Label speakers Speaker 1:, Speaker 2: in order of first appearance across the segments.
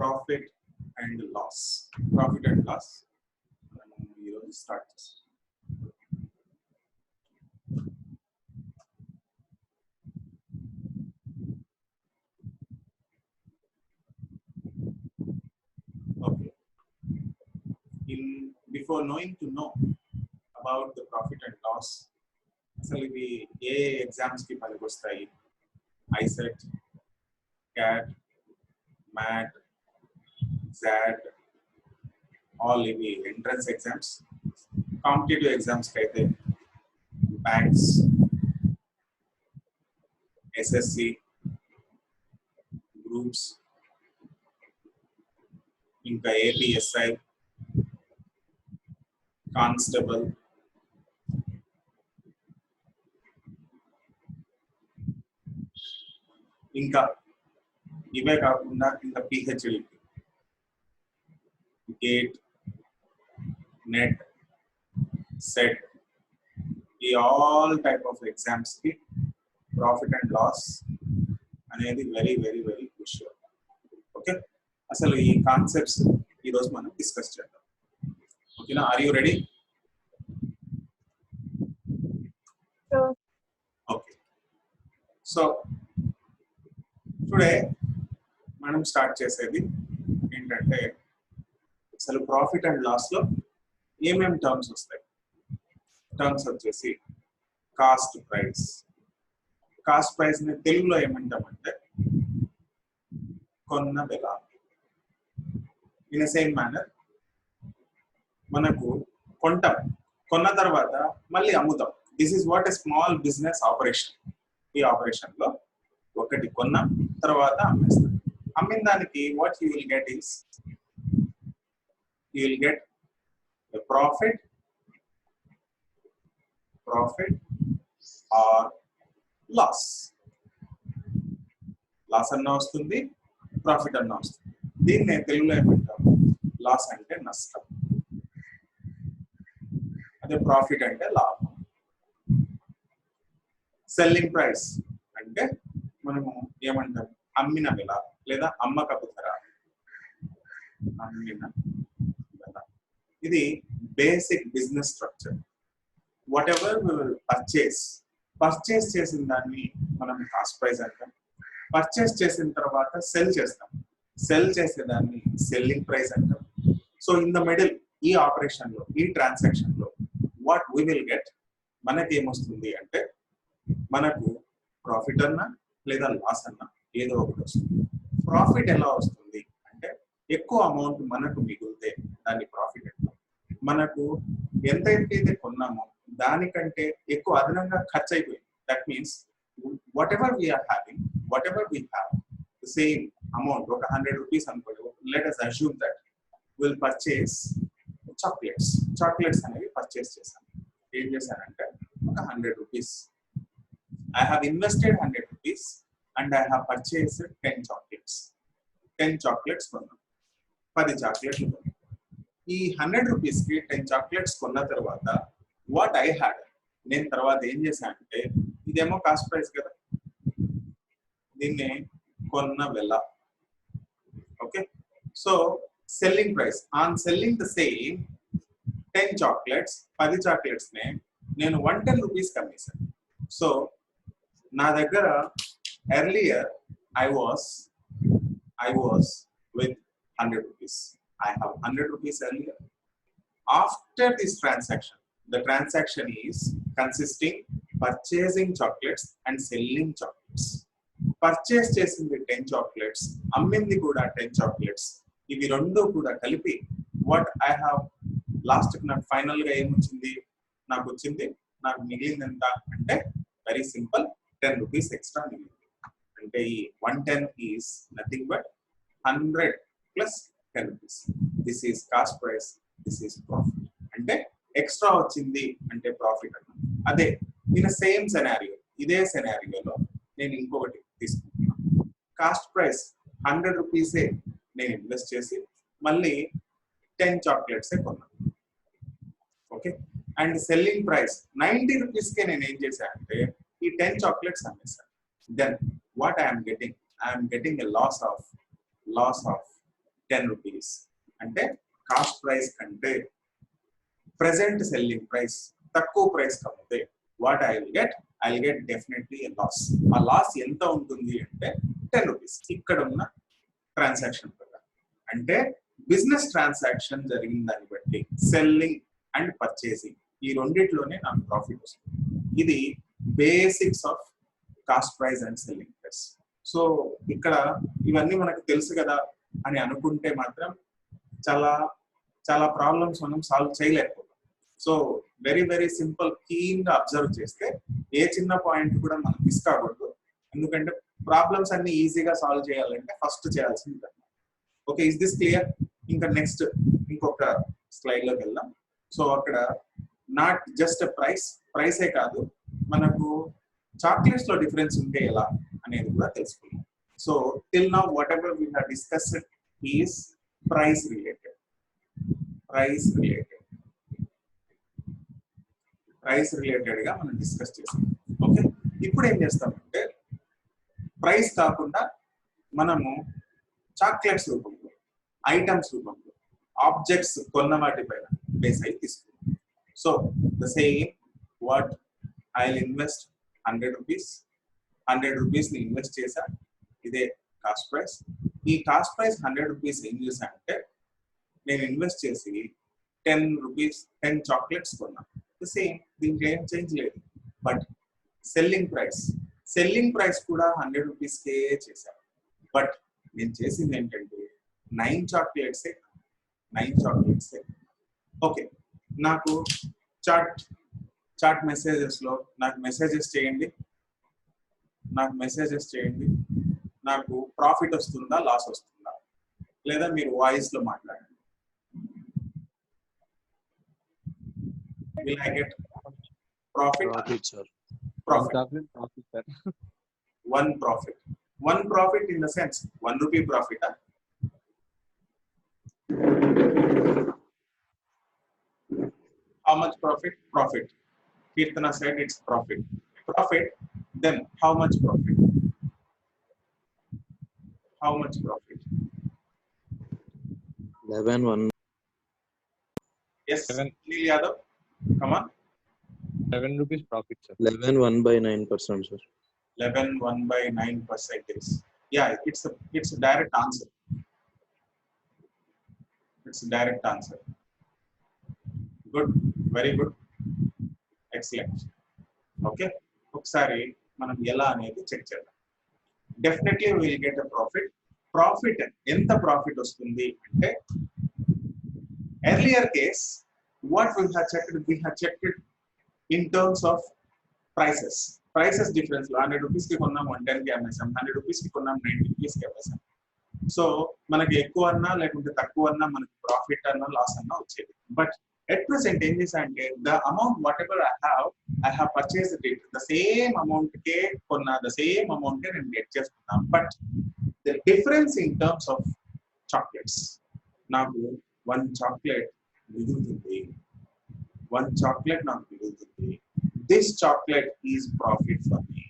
Speaker 1: Profit and loss. Profit and loss మనం ఈరోజు start చేస్తాం. Okay. Before knowing to know about the profit and loss, అసలు ఇవి ఏ exams కి పనికి వస్తాయి? ICET, CAT, MAT, XAT, all ఇవి ఎంట్రన్స్ ఎగ్జామ్స్. కాంపిటేటివ్ ఎగ్జామ్స్ కి అయితే బ్యాంక్స్, ఎస్ఎస్సి, గ్రూప్స్, ఇంకా ఏపీఎస్ఐ, కానిస్టేబుల్, ఇంకా ఇవే కాకుండా ఇంకా పిహెచ్డి, గేట్, నెట్, సెట్, ఈ ఆల్ టైప్ ఆఫ్ ఎగ్జామ్స్ కి ప్రాఫిట్ అండ్ లాస్ అనేది very very very crucial. Okay, అసలు ఈ కాన్సెప్ట్స్ ఈరోజు మనం డిస్కస్ చేద్దాం. ఓకేనా? Are you ready? Okay, so today మనం స్టార్ట్ చేసేది ఏంటంటే అసలు ప్రాఫిట్ అండ్ లాస్ లో ఏమేమి టర్మ్స్ వస్తాయి. టర్మ్స్ వచ్చేసి కాస్ట్ ప్రైస్. కాస్ట్ ప్రైస్ ని తెలుగులో ఏమంటామంటే కొన్న వెల. ఇన్ సేమ్ మేనర్ మనకు కొంటాం, కొన్న తర్వాత మళ్ళీ అమ్ముతాం. This is what a small business operation. ఈ ఆపరేషన్ లో ఒకటి కొన్నాం, తర్వాత అమ్మేస్తాం. అమ్మిన దానికి what you will get is you will get a profit or loss. Loss అన్న వస్తుంది, ప్రాఫిట్ అన్న వస్తుంది. దీన్ని తెలుగులో ఏమంటాం? లాస్ అంటే నష్టం, అదే ప్రాఫిట్ అంటే లాభం. సెల్లింగ్ ప్రైస్ అంటే మనము ఏమంటాం? అమ్మిన వెల లేదా అమ్మకపు ధర. అమ్మిన వెల ఇది basic business structure. Whatever we will purchase చేసిన దాన్ని మనం కాస్ట్ ప్రైస్ అంటాం. పర్చేస్ చేసిన తర్వాత సెల్ చేస్తాం, సెల్ చేసేదాన్ని సెల్లింగ్ ప్రైస్ అంటాం. సో ఇన్ ద మిడిల్ ఈ ఆపరేషన్ లో, ఈ ట్రాన్సాక్షన్ లో వాట్ వి విల్ గెట్, మనకి ఏమొస్తుంది అంటే మనకు ప్రాఫిట్ అన్నా లేదా లాస్ అన్నా ఏదో ఒకటి వస్తుంది. ప్రాఫిట్ ఎలా వస్తుంది అంటే ఎక్కువ అమౌంట్ మనకు మిగిలితే దాన్ని ప్రాఫిట్ అంటాం. మనకు ఎంతైతే కొన్నామో దానికంటే ఎక్కువ అదనంగా ఖర్చు అయిపోయింది. That means whatever we are having, whatever we have same amount, ఒక 100 రూపీస్ అనుకోండి. Let us assume that we'll purchase chocolates అనేవి పర్చేస్ చేశాను. ఏం చేశానంటే ఒక 100 rupees, I have invested 100 rupees and I have purchased 10 chocolates. 10 chocolates కొన్నాను, 10 చాక్లెట్లు కొన్నాను. ఈ 100 రూపీస్ కి 10 చాక్లెట్స్ కొన్న తర్వాత వాట్ ఐ హ్యాడ్, నేను తర్వాత ఏం చేశానంటే ఇదేమో కాస్ట్ ప్రైస్ కదా, దీన్ని కొన్న వెల. Okay, so selling price on selling the same 10 chocolates, 10 chocolates నే నేను 110 రూపీస్ కమ్మేశాను. సో నా దగ్గర earlier I was with 100 rupees. I have 100 rupees earlier. After this transaction, the transaction is consisting purchasing chocolates and selling chocolates. Purchase చేసింది 10 chocolates, అమ్మింది కూడా 10 chocolates. ఇవి రెండు కూడా కలిపి what I have లాస్ట్ నాకు ఫైనల్ గా ఏమొచ్చింది, నాకు మిగిలింది ఎంత అంటే వెరీ సింపుల్, 10 రూపీస్ ఎక్స్ట్రా మిగిలింది. అంటే ఈ 110 is nothing but 100 plus 10 rupees. This is cost price, this is profit. అంటే ఎక్స్ట్రా వచ్చింది అంటే ప్రాఫిట్ అన్న. అదే ఇన్ సేమ్ సెనారియో, ఇదే సెనారియోలో నేను ఇంకొకటి తీసుకుంటున్నాను. కాస్ట్ ప్రైస్ 100 రూపీసే నేను ఇన్వెస్ట్ చేసి మళ్ళీ 10 చాక్లెట్సే కొన్నాను. ఓకే, అండ్ సెల్లింగ్ ప్రైస్ 90 రూపీస్కే నేను ఏం చేశాను అంటే ఈ 10 చాక్లెట్స్ అమ్మేశాను. Then what I am getting a loss of 10 rupees. అంటే కాస్ట్ ప్రైస్ కంటే ప్రెసెంట్ సెల్లింగ్ ప్రైస్ తక్కువ ప్రైస్ కాకపోతే what I will get definitely a loss. ఆ లాస్ ఎంత ఉంటుంది అంటే 10 రూపీస్ ఇక్కడ ఉన్న ట్రాన్సాక్షన్ ప్రకారం. అంటే బిజినెస్ ట్రాన్సాక్షన్ జరిగిన దాన్ని బట్టి సెల్లింగ్ అండ్ పర్చేసింగ్ ఈ రెండిట్లోనే నాకు ప్రాఫిట్ వస్తుంది. ఇది basics of cost price and selling price. So ఇక్కడ ఇవన్నీ మనకు తెలుసు కదా అని అనుకుంటే మాత్రం చాలా చాలా ప్రాబ్లమ్స్ మనం సాల్వ్ చేయలేకపోతాం. So very very simple, keen గా అబ్జర్వ్ చేస్తే ఏ చిన్న పాయింట్ కూడా మనం మిస్ కాకూడదు. ఎందుకంటే ప్రాబ్లమ్స్ అన్ని ఈజీగా సాల్వ్ చేయాలంటే ఫస్ట్ చేయాల్సింది. Okay, is this clear? ఇంకా నెక్స్ట్ ఇంకొక స్లైడ్ లోకి వెళ్దాం. సో అక్కడ నాట్ జస్ట్ ప్రైసే కాదు, మనకు చాక్లెట్స్ లో డిఫరెన్స్ ఉంటే ఎలా అనేది కూడా తెలుసుకున్నాం. So till now what ever we have discussed is price related గా మనం డిస్కస్ చేసాం. ఓకే, ఇప్పుడు ఏం చేస్తామంటే ప్రైస్ కాకుండా మనము చాక్లెట్స్ రూపంలో, ఐటమ్స్ రూపంలో, ఆబ్జెక్ట్స్ కొన్న వాటిపైన బేస్ అయి తీసుకుంటాం. So the same what I will invest 100 rupees. 100 rupees ని ఇన్వెస్ట్ చేశా, ఇదే కాస్ట్ ప్రైస్. ఈ కాస్ట్ ప్రైస్ 100 రూపీస్ ఏం చేశా అంటే నేను ఇన్వెస్ట్ చేసి 10 రూపీస్ 10 చాక్లెట్స్ కొన్నా. సేమ్, దీంట్లో ఏం చేంజ్ లేదు. బట్ సెల్లింగ్ ప్రైస్ కూడా 100 రూపీస్కే చేశాను. బట్ నేను చేసింది ఏంటంటే 9 చాక్లెట్సే. ఓకే, నాకు చాట్ మెసేజెస్ లో నాకు మెసేజెస్ చేయండి. నాకు ప్రాఫిట్ వస్తుందా లాస్ వస్తుందా, లేదా మీరు వాయిస్ లో మాట్లాడండి. Will I get profit?
Speaker 2: Profit, sir.
Speaker 1: Profit,
Speaker 2: sir.
Speaker 1: One profit in the sense 1 rupee profit. How much profit? Kirtana said it's profit. Then how much profit?
Speaker 2: 11
Speaker 1: Yes, Neil Yadav, come on.
Speaker 3: 11 rupees profit, sir.
Speaker 2: 11 1/9%, sir.
Speaker 1: 11 1/9%. Yeah, it's a direct answer. Good, very good, excellent. Okay, ఒకసారి మనం ఎలా అనేది check చేద్దాం. Definitely will get a profit ఎంత profit వస్తుంది అంటే earlier case what we have checked it in terms of prices difference. 100 rupees ki konnam 110 ki ammesam, 100 rupees ki konnam 90 rupees ki ammesam. So manaki ekku anna lekunte takku anna manaki profit anna loss anna vachedi. But at present em chesante the amount whatever I have purchased it the same amount ke konna, the same amount ke nenu get chestunna. But the difference in terms of chocolates, నాకు 1 chocolate మిగులుతుంది. This chocolate is profit for me.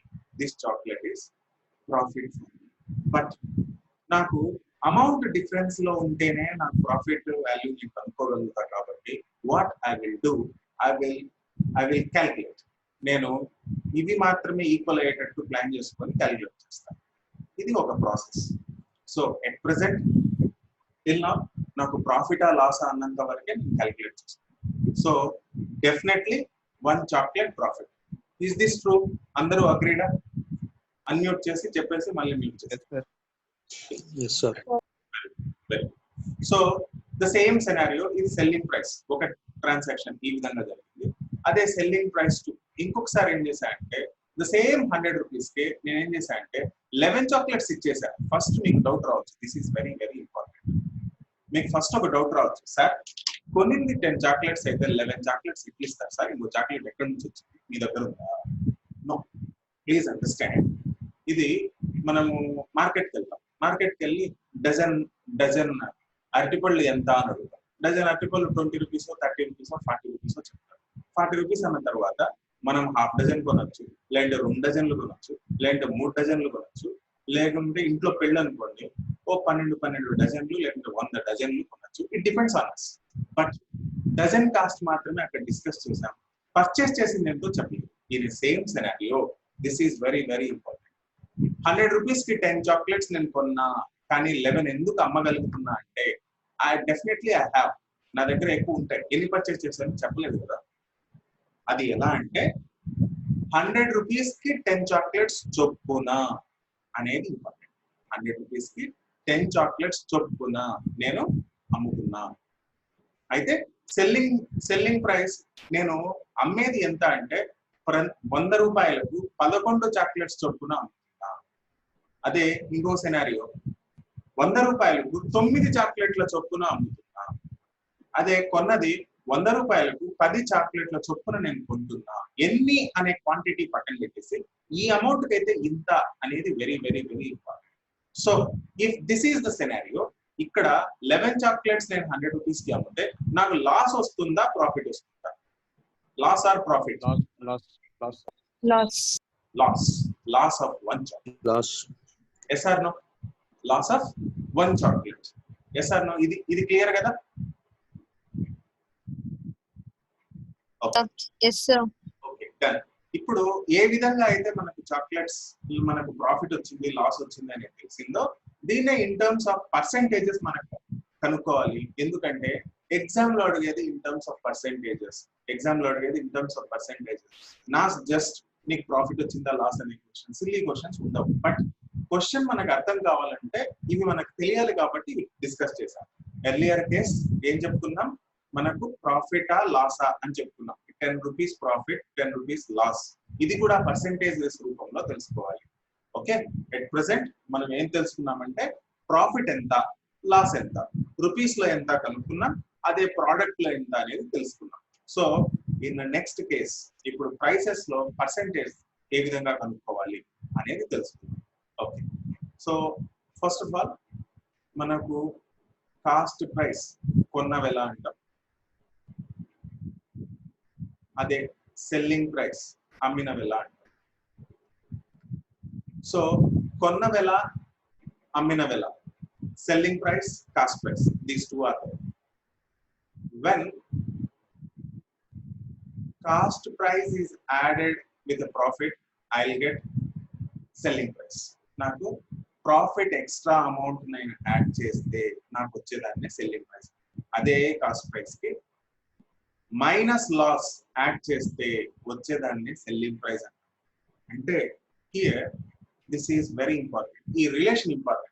Speaker 1: But నాకు amount difference లో ఉంటేనే నాకు profit value ని కనుక్కోగలుగుతా. కాబట్టి what I will do, I will calculate. నేను ఇవి మాత్రమే ఈక్వల్ అయ్యేటట్టు ప్లాన్ చేసుకొని క్యాల్కులేట్ చేస్తాను. ఇది ఒక process. So at present till now నాకు ప్రాఫిటా లాసా అన్నంత వరకే నేను క్యాల్కులేట్ చేస్తాను. So definitely 1 chocolate profit. Is this true? అందరూ అగ్రీడా? అన్మ్యూట్ చేసి చెప్పేసి మళ్ళీ మ్యూట్ చేస్తారు.
Speaker 2: Yes, sir.
Speaker 1: So the same scenario ఇది సెల్లింగ్ ప్రైస్. ఒక ట్రాన్సాక్షన్ ఈ విధంగా జరిగింది. అదే సెల్లింగ్ ప్రైస్ 2 ఇంకొకసారి ఏం చేశా అంటే ద సేమ్ 100 రూపీస్ కి నేను ఏం చేశా అంటే 11 చాక్లెట్స్ ఇచ్చేసా. ఫస్ట్ మీకు డౌట్ రావచ్చు, this is very very important. మీకు ఫస్ట్ ఒక డౌట్ రావచ్చు, సార్ కొన్నింది 10 చాక్లెట్స్ అయితే 11 చాక్లెట్స్ ఇట్లా ఇస్తారు సార్, ఇంకో చాక్లెట్ ఎక్కడి నుంచి వచ్చింది, మీ దగ్గర ఉందా? No, please understand. ఇది మనము మార్కెట్కి వెళ్తాం. మార్కెట్కి వెళ్ళి డజన్ అరటిపళ్ళు ఎంత అని అడుగుతాం. డజన్ అరటిపళ్ళు 20 రూపీస్, 30 రూపీస్, 40 రూపీస్ చెప్తారు. 40 రూపీస్ అన్న తర్వాత మనం ½ డజన్ కొనొచ్చు, లేదంటే 2 డజన్లు కొనొచ్చు, లేదంటే 3 డజన్లు కొనొచ్చు. లేకుంటే ఇంట్లో పెళ్ళి అనుకోండి, ఓ 12 డజన్లు లేకపోతే 100 డజన్లు కొనొచ్చు. It depends on us. But dozen cost మాత్రమే అక్కడ డిస్కస్ చేసాం. పర్చేస్ చేసింది ఎంతో చెప్పలేదు. In same scenario this is very very important. 100 rupees కి 10 చాక్లెట్స్ నేను కొన్నా, కానీ 11 ఎందుకు అమ్మగలుగుతున్నా అంటే ఐ హ్యావ్, నా దగ్గర ఎక్కువ ఉంటాయి. ఎన్ని పర్చేస్ చేశాను చెప్పలేదు కదా. అది ఎలా అంటే 100 రూపీస్ కి 10 చాక్లెట్స్ చొప్పున అనేది ఇంపార్టెంట్. 100 రూపీస్ కి 10 చాక్లెట్స్ చొప్పున నేను అమ్ముతున్నా. అయితే సెల్లింగ్ ప్రైస్ నేను అమ్మేది ఎంత అంటే 100 రూపాయలకు 11 చాక్లెట్స్ చొప్పున అమ్ముతున్నా. అదే ఇంకో సినారియో 100 రూపాయలకు 9 చాక్లెట్ల చొప్పున అమ్ముతున్నా. అదే కొన్నది 100 రూపాయలకు 10 చాక్లెట్ల చొప్పున నేను కొంటున్నా. ఎన్ని అనే క్వాంటిటీ పక్కన పెట్టేసి ఈ అమౌంట్ కి అయితే ఇంత అనేది very very very important. So if this is the scenario, ఇక్కడ 11 చాక్లెట్స్ నేను 100 రూపీస్ కి అమ్మితే నాకు లాస్ వస్తుందా ప్రాఫిట్ వస్తుందా? Loss or profit? Loss of 1 chocolate.
Speaker 2: Loss.
Speaker 1: Yes or no? Loss of 1 chocolate. Yes or no? ఇది క్లియర్ కదా? Okay done. ఇప్పుడు ఏ విధంగా అయితే మనకు చాక్లెట్స్ మనకు ప్రాఫిట్ వచ్చింది, లాస్ వచ్చింది అనేది తెలిసిందో, దీన్నే ఇన్ టర్మ్స్ ఆఫ్ పర్సెంటేజెస్ మనకు కనుక్కోవాలి. ఎందుకంటే ఎగ్జామ్ లో అడిగేది ఇన్ టర్మ్స్ ఆఫ్ పర్సెంటేజెస్. నా జస్ట్ నీకు ప్రాఫిట్ వచ్చిందా లాస్ అనే క్వశ్చన్, సిల్లీ క్వశ్చన్స్ ఉండవు. బట్ క్వశ్చన్ మనకు అర్థం కావాలంటే ఇవి మనకు తెలియాలి కాబట్టి డిస్కస్ చేశాం. ఎర్లియర్ కేస్ ఏం చెప్తున్నాం, మనకు ప్రాఫిటా లాసా అని చెప్తున్నాం. 10 రూపీస్ ప్రాఫిట్, 10 రూపీస్ లాస్. ఇది కూడా పర్సెంటేజెస్ రూపంలో తెలుసుకోవాలి. ఓకే, ఎట్ ప్రెసెంట్ మనం ఏం తెలుసుకున్నామంటే ప్రాఫిట్ ఎంత, లాస్ ఎంత, రూపీస్ లో ఎంత కనుక్కున్నాం, అదే ప్రోడక్ట్ లో ఎంత అనేది తెలుసుకున్నాం. సో ఇన్ నెక్స్ట్ కేస్ ఇప్పుడు ప్రైసెస్ లో పర్సెంటేజ్ ఏ విధంగా కనుక్కోవాలి అనేది తెలుసుకున్నాం. Okay, so first of all మనకు కాస్ట్ ప్రైస్ కొన్న వెల అంటాం, అదే సెల్లింగ్ ప్రైస్ అమ్మిన వెల అంటాం. సో కొన్న వెల, అమ్మిన వెల, selling price, cost price, these two are there. When cost price is added with a profit, I'll get selling price. నాకు ప్రాఫిట్ ఎక్స్ట్రా అమౌంట్ నేను యాడ్ చేస్తే నాకు వచ్చేదాన్ని సెల్లింగ్ ప్రైస్. అదే కాస్ట్ ప్రైస్ కి మైనస్ లాస్ యాడ్ చేస్తే వచ్చేదాన్ని selling price అంటారు. అంటే here this is very important. ఈ రిలేషన్ ఇంపార్టెంట్.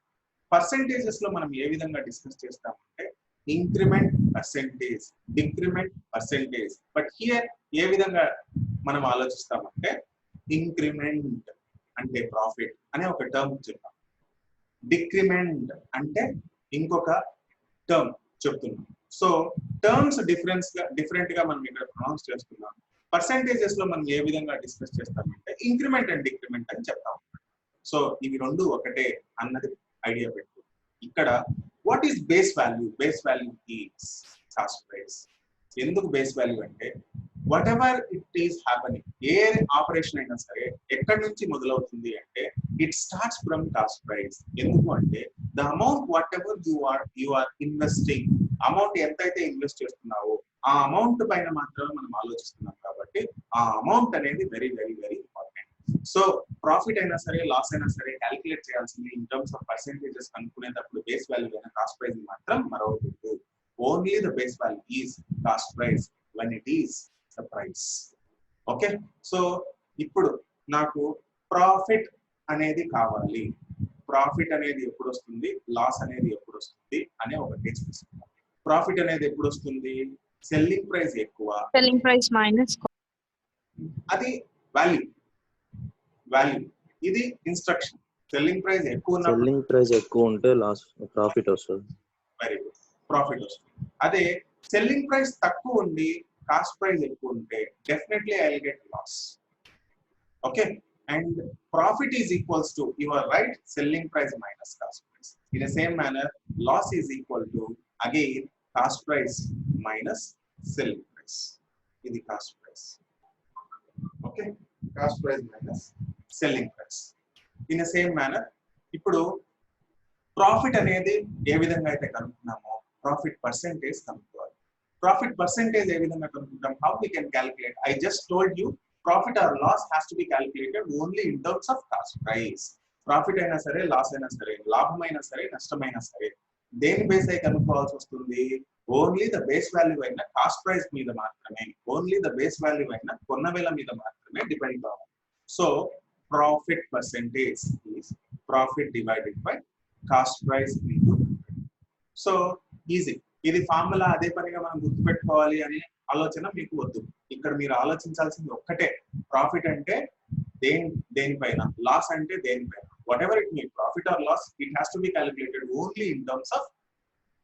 Speaker 1: పర్సెంటేజెస్ లో మనం ఏ విధంగా డిస్కస్ చేస్తామంటే increment percentage, decrement percentage. But here ఏ విధంగా మనం ఆలోచిస్తామంటే ఇంక్రిమెంట్ అంటే ప్రాఫిట్ అనే ఒక టర్మ్ చెప్తాం, డిక్రిమెంట్ అంటే ఇంకొక టర్మ్ చెప్తున్నాం. సో టర్మ్స్ డిఫరెంట్ గా మనం ఇక్కడ ప్రొనౌన్స్ చేస్తున్నాం. పర్సెంటేజెస్ లో మనం ఏ విధంగా డిస్కస్ చేస్తామంటే ఇంక్రిమెంట్ అండ్ డిక్రిమెంట్ అని చెప్తాం. సో ఇవి రెండు ఒకటే అన్నది ఐడియా పెట్టు. ఇక్కడ what is base value? Base value is cost price. ఎందుకు బేస్ వాల్యూ అంటే whatever it is happening, ఏ ఆపరేషన్ అయినా సరే ఎక్కడి నుంచి మొదలవుతుంది అంటే it starts from cost price. ఎందుకు అంటే the amount whatever you are investing, amount ఎంతైతే ఇన్వెస్ట్ చేస్తున్నావో ఆ అమౌంట్ పైన మాత్రమే మనం ఆలోచిస్తున్నాం. కాబట్టి ఆ అమౌంట్ అనేది very very very important. So profit అయినా సరే లాస్ అయినా సరే క్యాలిక్యులేట్ చేయాల్సింది ఇన్ టర్మ్స్ ఆఫ్ పర్సెంటేజెస్ కనుక్కునేటప్పుడు బేస్ వాల్యూ అయినా కాస్ట్ ప్రైస్ మాత్రం మరవకూడదు. Only the base value is cost price when it is the price. Okay, so ఇప్పుడు నాకు ప్రాఫిట్ అనేది కావాలి. ప్రాఫిట్ అనేది ఎప్పుడు వస్తుంది, లాస్ అనేది ఎప్పుడు వస్తుంది అనే ఒక కేసు తీసుకుందాం. ప్రాఫిట్ అనేది ఎప్పుడు వస్తుంది? సెల్లింగ్ ప్రైస్ ఎక్కువ,
Speaker 4: సెల్లింగ్ ప్రైస్ మైనస్
Speaker 1: అది వాల్యూ. ఇది ఇన్స్ట్రక్షన్. సెల్లింగ్ ప్రైస్ ఎక్కువ,
Speaker 2: సెల్లింగ్ ప్రైస్ ఎక్కువ ఉంటే లాస్ ప్రాఫిట్ వస్తుంది.
Speaker 1: వెరీ గుడ్, ప్రాఫిట్ వస్తుంది. అదే సెల్లింగ్ ప్రైస్ తక్కువ ఉండి కాస్ట్ ప్రైస్ ఎక్కువ ఉంటే definitely I will get loss. Okay, and profit is equals to your right selling price minus cost price. In the same manner loss is equal to again cost price minus selling price. ఇది cost price. Okay, cost price minus selling price. In the same manner ఇప్పుడు profit అనేది ఏ విధంగా అయితే కనుక్కున్నామో profit percentage కనుక్కోవాలి. Profit percentage ఏ విధంగా కనుక్కుంటాం? How we can calculate? I just told you profit or loss has to be calculated only in terms of cost price. Profit అయినా సరే, లాస్ అయినా సరే, లాభమైనా సరే, నష్టమైనా సరే, దేని బేస్ అయి కనుక్కోవాల్సి వస్తుంది? ఓన్లీ ద బేస్ వాల్యూ అయిన కాస్ట్ ప్రైస్ మీద మాత్రమే, ఓన్లీ ద బేస్ వాల్యూ అయిన కొన్న వేల మీద మాత్రమే డిపెండ్ కావాలి. So profit percentage is profit divided by cost price into 100. So easy. ఇది ఫార్ములా అదే పనిగా మనం గుర్తుపెట్టుకోవాలి అనే ఆలోచన మీకు వద్దు. ఇక్కడ మీరు ఆలోచించాల్సింది ఒక్కటే, ప్రాఫిట్ అంటే దేనిపైన, లాస్ అంటే దేనిపైన. Whatever it mean, profit or loss, it has to be calculated only in terms of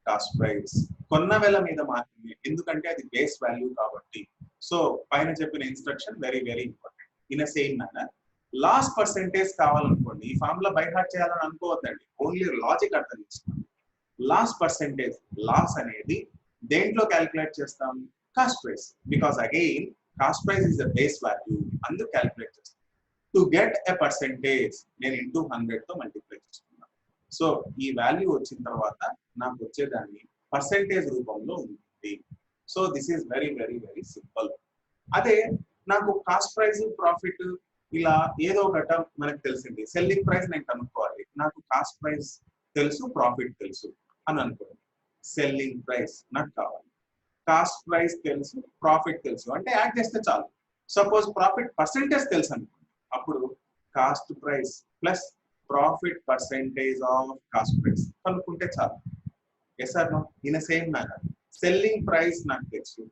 Speaker 1: cost price, కొన్న వేల మీద మాత్రమే, ఎందుకంటే అది బేస్ వాల్యూ కాబట్టి. సో పైన చెప్పిన instruction very very important. In a same manner loss percentage కావాలనుకోండి, ఈ ఫార్ములా బై హార్ట్ చేయాలని అనుకోవద్దండి, ఓన్లీ లాజిక్ అర్థం చేసుకోండి. లాస్ పర్సెంటేజ్, లాస్ అనేది దేంట్లో క్యాలిక్యులేట్ చేస్తాం? Cost price, because again cost price is the base value, అందుకు క్యాలిక్యులేట్ చేస్తాం. టు గెట్ ఎ పర్సెంటేజ్ నేను ఇంటూ 100 తో మల్టిప్లై చేస్తున్నాను. సో ఈ వాల్యూ వచ్చిన తర్వాత నాకు వచ్చేదాన్ని పర్సెంటేజ్ రూపంలో ఉంటుంది. So this is very very very simple. అదే నాకు కాస్ట్ ప్రైస్, ప్రాఫిట్ ఇలా ఏదో ఒకట మనకు తెలిసింది. సెల్లింగ్ ప్రైస్ నేను కనుక్కోవాలి, నాకు కాస్ట్ ప్రైస్ తెలుసు, ప్రాఫిట్ తెలుసు అని అనుకోండి. సెల్లింగ్ ప్రైస్ నాకు కావాలి, కాస్ట్ ప్రైస్ తెలుసు, ప్రాఫిట్ తెలుసు అంటే యాడ్ చేస్తే చాలు. సపోజ్ ప్రాఫిట్ పర్సెంటేజ్ తెలుసు అనుకోండి, అప్పుడు cost price plus profit percentage of cost price కనుక్కుంటే చాలు. Yes or no? In same manner selling price నాకు తెలుసు,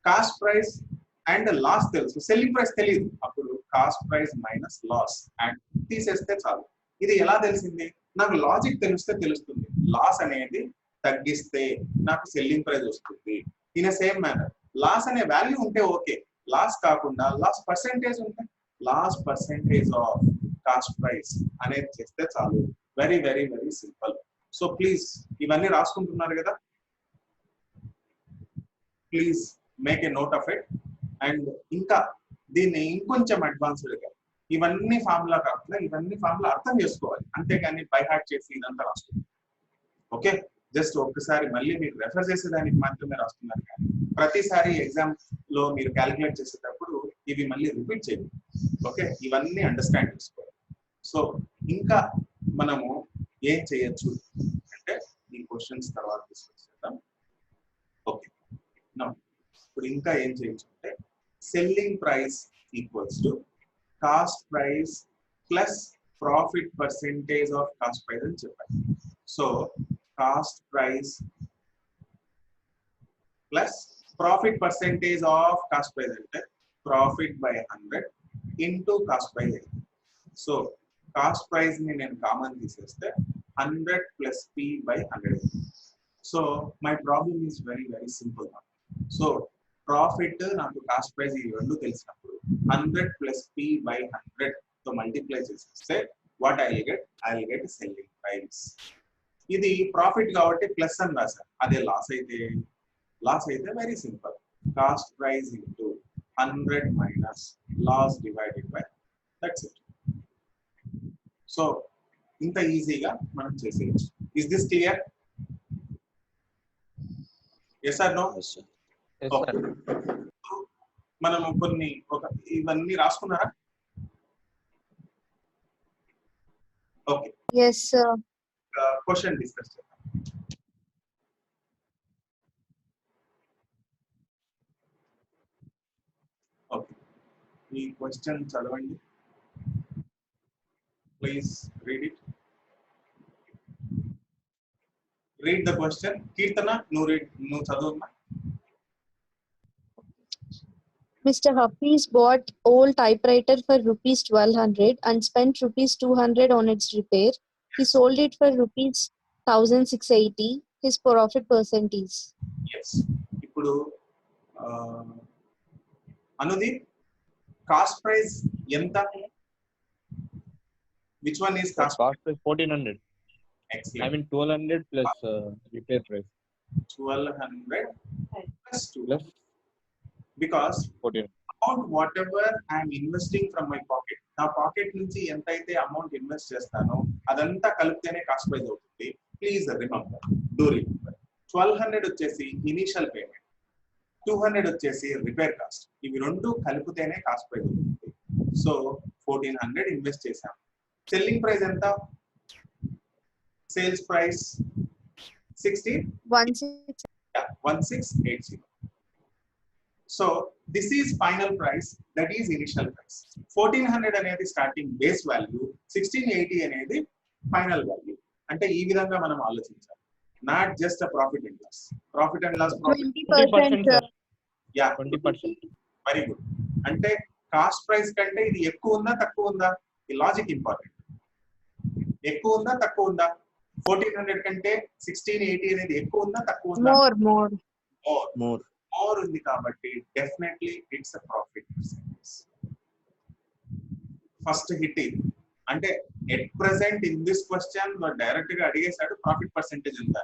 Speaker 1: కాస్ట్ ప్రైస్ అండ్ లాస్ తెలుసు, సెల్లింగ్ ప్రైస్ తెలియదు, అప్పుడు cost price minus loss and తీసేస్తే చాలు. ఇది ఎలా తెలిసింది? నాకు లాజిక్ తెలిస్తే తెలుస్తుంది. లాస్ అనేది తగ్గిస్తే నాకు సెల్లింగ్ ప్రైస్ వస్తుంది. ఇన్ సేమ్ మేనర్ లాస్ అనే వాల్యూ ఉంటే ఓకే, లాస్ కాకుండా లాస్ పర్సెంటేజ్ ఉంటే loss percentage of cost price అనేది చేస్తే చాలు. Very very very simple. So please ఇవన్నీ రాసుకుంటున్నారు కదా, please make a note of it. And ఇంకా దీన్ని ఇంకొంచెం అడ్వాన్స్డ్ గా ఇవన్నీ ఫార్ములా కాకుండా ఇవన్నీ ఫార్ములా అర్థం చేసుకోవాలి, అంతేగాని బై హార్ట్ చేసి ఇదంతా రాస్తుంది. ఓకే, జస్ట్ ఒక్కసారి మళ్ళీ మీరు రెఫర్ చేసేదానికి మాత్రమే రాస్తున్నారు, కానీ ప్రతిసారి ఎగ్జామ్ లో మీరు క్యాలిక్యులేట్ చేసేటప్పుడు ఇవి మళ్ళీ రిపీట్ చేయండి. ఓకే, ఇవన్నీ అండర్స్టాండ్ చేసుకోవాలి. సో ఇంకా మనము ఏం చేయొచ్చు అంటే ఈ క్వశ్చన్స్ తర్వాత డిస్కస్ చేద్దాం. ఓకే, ఇప్పుడు ఇంకా ఏం చేయొచ్చు అంటే selling price equals to cost price plus profit percentage of cost price అని చెప్పాలి. So cost price plus profit percentage of cost price అంటే profit by 100 into cost price. So cost price ని నేను కామన్ తీసేస్తే 100 plus P by 100. So my problem is very very simple. So profit నాకు cost price ఈ రెండు తెలిసినప్పుడు 100 plus P by 100 తో multiply చేసేస్తే what I will get selling price. ఇది ప్రాఫిట్ కాబట్టి ప్లస్ అని రాశాను, అదే లాస్ అయితే very simple, cost price into 100 minus loss divided by, that's it. So ఇంత ఈజీగా మనం చేసేయచ్చు. Is this clear? Yes or no? మనము కొన్ని ఇవన్నీ రాసుకున్నారా? Okay,
Speaker 4: yes sir.
Speaker 1: Question discuss చేద్దాం. ఓకే, ఈ క్వశ్చన్ చదవండి please. Read the question. Keerthana నువ్వు చదువుమా.
Speaker 4: Mr. Hafiz bought old typewriter for rupees 1200 and spent rupees 200 on its repair. He sold it for rupees 1680. His profit percentage.
Speaker 1: Yes. ఇప్పుడు Anudeep, cost price ఎంత? Which one is cost
Speaker 3: price 1400.
Speaker 1: Excellent.
Speaker 3: I mean 1200 plus repair price.
Speaker 1: 1200 plus 2
Speaker 3: plus
Speaker 1: because
Speaker 3: 14.
Speaker 1: amount whatever I am investing from my pocket, నా pocket నుంచి ఎంత అయితే amount invest చేస్తానో అదంతా కలిపితేనే cost price అవుతుంది. Please remember, do remember. 1200 వచ్చేసి initial payment, 200 వచ్చేసి repair cost. ఇవి రెండు కలిపితేనే కాస్ట్ ప్రైస్ అవుతుంది. సో 1400 ఇన్వెస్ట్ చేసాం. సెల్లింగ్ ప్రైస్ ఎంత? Sales price 1680. So this is final price, that is initial price. 1400 అనేది స్టార్టింగ్ బేస్ వాల్యూ, 1680 అనేది ఫైనల్ వాల్యూ. అంటే ఈ విధంగా మనం ఆలోచించాలి, not just a profit and loss. Profit and loss
Speaker 4: 20%, sir.
Speaker 1: Yeah
Speaker 3: 20%.
Speaker 1: Very good. అంటే cost price కంటే ఇది ఎక్కువ ఉందా తక్కువ ఉందా? ఈ లాజిక్ ఇంపార్టెంట్. ఎక్కువ ఉందా తక్కువ ఉందా? 1400 కంటే 1680 అనేది ఎక్కువ ఉందా తక్కువ ఉందా? మోర్ ఉంది కాబట్టి definitely it's a profit percentage. First hit ఇది. అంటే at present in this question direct గా అడిగేశాడు ప్రాఫిట్ పర్సెంటేజ్ ఎంత.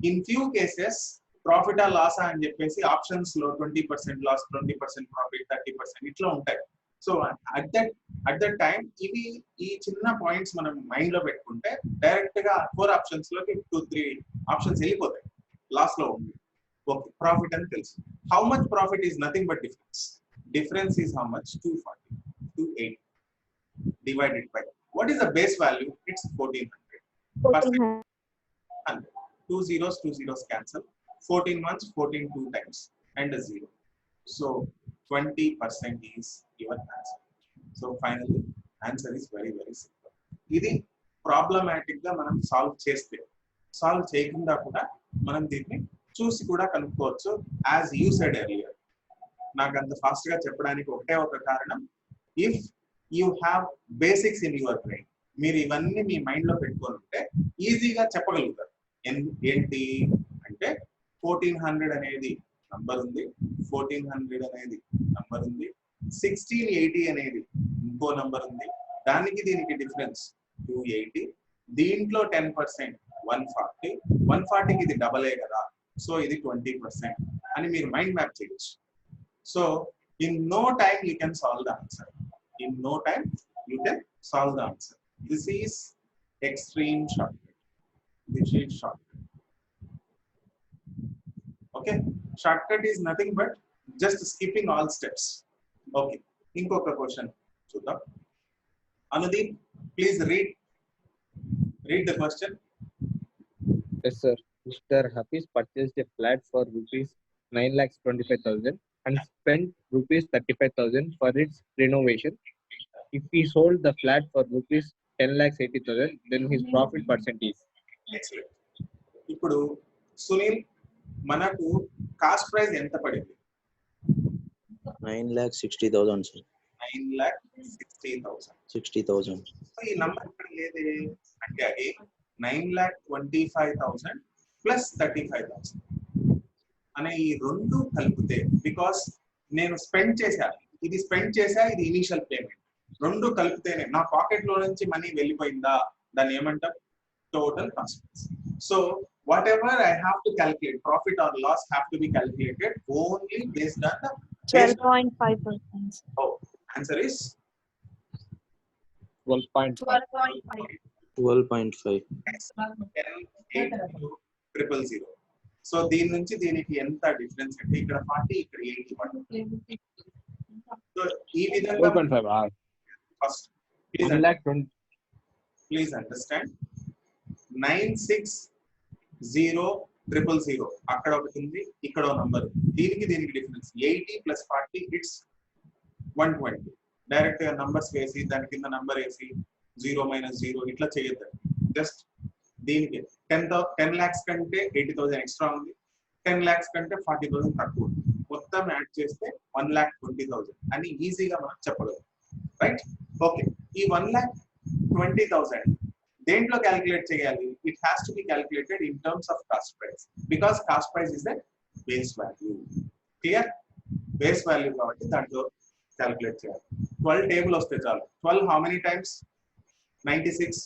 Speaker 1: ఇన్ ఫ్యూ కేసెస్ ప్రాఫిట్ ఆ లాసా అని చెప్పేసి ఆప్షన్స్ లో 20% లాస్, 20% ప్రాఫిట్, 30% ఇట్లా ఉంటాయి. సో అట్ దట్ టైం ఇవి ఈ చిన్న పాయింట్స్ మనం మైండ్ లో పెట్టుకుంటే డైరెక్ట్ గా 4 ఆప్షన్స్ లోకి 2-3 ఆప్షన్స్ వెళ్ళిపోతాయి. లాస్ లో ఉంది, ఓకే ప్రాఫిట్ అని తెలుసు. How much profit is nothing but difference is how much? 240, 280 divided by what is the base value? It's 1400. 100. 2 zeros cancel. 14 months, 14 2 times and a 0. So 20% is your answer. So finally answer is very simple. ఇది problematic గా మనం solve చేయకుండా కూడా మనం దీన్ని చూసి కూడా కనుక్కోవచ్చు. యాజ్ యూ సెడ్ ఎర్లియర్, నాకు అంత ఫాస్ట్ గా చెప్పడానికి ఒకటే ఒక కారణం, if you have basics in your brain. మీరు ఇవన్నీ మీ మైండ్ లో పెట్టుకొని ఉంటే ఈజీగా చెప్పగలుగుతారు. ఏంటి అంటే 1400 అనేది నంబర్ ఉంది, 1400 అనేది నంబర్ ఉంది, 1680 అనేది ఇంకో నంబర్ ఉంది, దానికి దీనికి డిఫరెన్స్ 280, దీంట్లో 10% 140, 140కి ఇది డబల్ కదా, సో ఇది 20% అని మీరు మైండ్ మ్యాప్ చేయొచ్చు. So in no time you can solve the answer. In no time you can solve the answer. This is extreme shortcut. This is shortcut. Okay, shortcut is nothing but just skipping all steps. Okay, inkoka question chuddam. Anudeep, please read the question.
Speaker 3: Yes, sir. Mr. Hafiz purchased a flat for rupees 9,25,000 and spent rupees 35,000 for its renovation. If he sold the flat for rupees 10,80,000, then his profit percentage.
Speaker 1: Excellent. ఇప్పుడు సునీల్, మనకు cost price ఎంత పడింది?
Speaker 2: 9,60,000 sir.
Speaker 1: 9,60,000. So ఈ number ఇక్కడ లేదే అంటే అది 9,25,000 plus 35,000 అనే ఈ రెండు కలిపితే, బికాస్ నేను స్పెండ్ చేశాను, ఇది స్పెండ్ చేశా, ఇది ఇనిషియల్ పేమెంట్, రెండు కలిపితేనే నా పాకెట్ లో నుంచి మనీ వెళ్ళిపోయిందా, దాన్ని ఏమంటాం? Total cost. So whatever I have to calculate, profit or loss have to be calculated only based on the
Speaker 4: 12.5%.
Speaker 1: Oh, answer is
Speaker 3: 12.5.
Speaker 2: 12.5.
Speaker 1: 10,8,000. సో దీని నుంచి దీనికి ఎంత డిఫరెన్స్ అంటే ఇక్కడ 40, ఇక్కడ 81. సో ఈ విధంగా
Speaker 3: 12.5.
Speaker 1: ఫస్ట్ ప్లీజ్ అండర్స్టాండ్, 9,60,000 అక్కడ ఒకటి ఉంది, ఇక్కడ ఒక నంబర్, దీనికి డిఫరెన్స్ 80 + 40 ఇట్స్ 120. డైరెక్ట్ గా నంబర్స్ వేసి దాని కింద నంబర్ వేసి 0 - 0 ఇట్లా చేయొద్దు. జస్ట్ దీనికి 10 lakhs కంటే 80,000 ఎక్స్ట్రా ఉంది, 10 lakhs కంటే 40,000 తక్కువ ఉంది, మొత్తం యాడ్ చేస్తే 1,20,000 అని ఈజీగా మనం చెప్పగలం, రైట్? ఓకే, ఈ 1,20,000 దేంట్లో క్యాలిక్యులేట్ చేయాలి? It has to be calculated in terms of cost price, because cost price is the base value. Clear? Base value కాబట్టి దాంట్లో క్యాలిక్యులేట్ చేయాలి. 12 టేబుల్ వస్తే చాలు. 12 how many times? 96.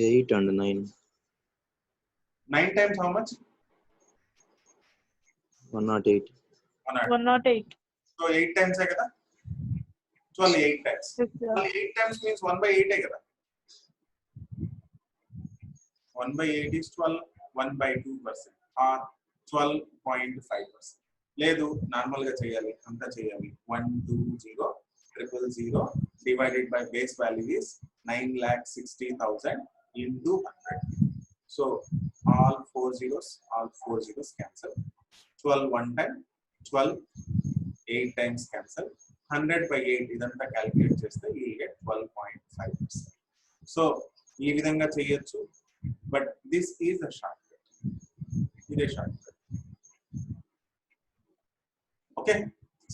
Speaker 2: 8 and 9.
Speaker 1: 9 times how much?
Speaker 2: 108.
Speaker 4: 108.
Speaker 1: So 8 times hai kada? 12 8 times. 12 8 times means 1/8 hai kada? 1 by 8 is 12, 1 by 2% or 12.5%. లేదు నార్మల్గా చేయాలి, అంతా చేయాలి. 120,000 divided by base value is 9,60,000 into 100. So all four zeros cancel. 12 one time, 12 8 times cancel. 100 by 8 ఇదంతా calculate చేస్తే you will get 12.5%. So ఈ విధంగా చేయొచ్చు, but this is a shortcut. ఇదే shortcut. Okay,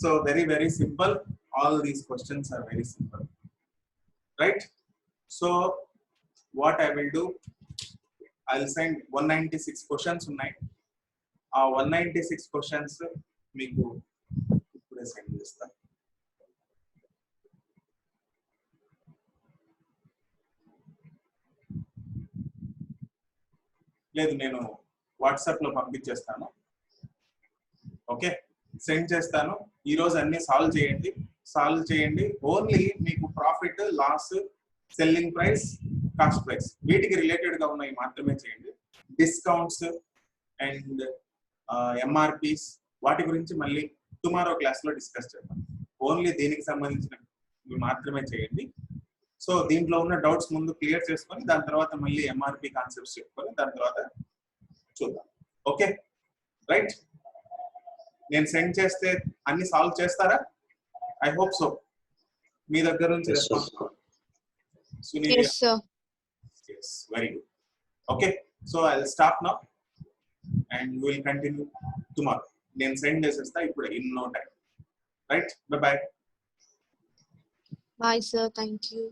Speaker 1: so very simple. All these questions are very simple, right? So what I will do, I'll send 196 questions ఉన్నాయి. ఆ 196 questions మీకు ఇప్పుడే send చేస్తా. లేదు, నేను వాట్సాప్ లో పంపించేస్తాను. ఓకే, సెండ్ చేస్తాను. ఈ రోజు అన్ని సాల్వ్ చేయండి. ఓన్లీ మీకు profit, loss, selling price, cost price వీటికి రిలేటెడ్ గా ఉన్నాయి మాత్రమే చేయండి. డిస్కౌంట్స్ అండ్ ఎంఆర్పీస్ వాటి గురించి మళ్ళీ టుమారో క్లాస్ లో డిస్కస్ చేద్దాం. ఓన్లీ దీనికి సంబంధించిన మాత్రమే చేయండి. సో దీంట్లో ఉన్న డౌట్స్ ముందు క్లియర్ చేసుకొని దాని తర్వాత మళ్ళీ ఎంఆర్పి కాన్సెప్ట్స్ చెప్పుకొని దాని తర్వాత చూద్దాం. Okay, right. నేను సెండ్ చేస్తే అన్ని సాల్వ్ చేస్తారా? I hope so. మీ దగ్గర నుంచి
Speaker 2: Yes, sir.
Speaker 1: Response. Sunil,
Speaker 4: Yes, sir.
Speaker 1: yes, very good. Okay, so I'll stop now and we will continue tomorrow. నేను సెండ్ చేసేస్తా ఇప్పుడు in no time. Right, bye bye.
Speaker 4: Bye, sir. Thank you.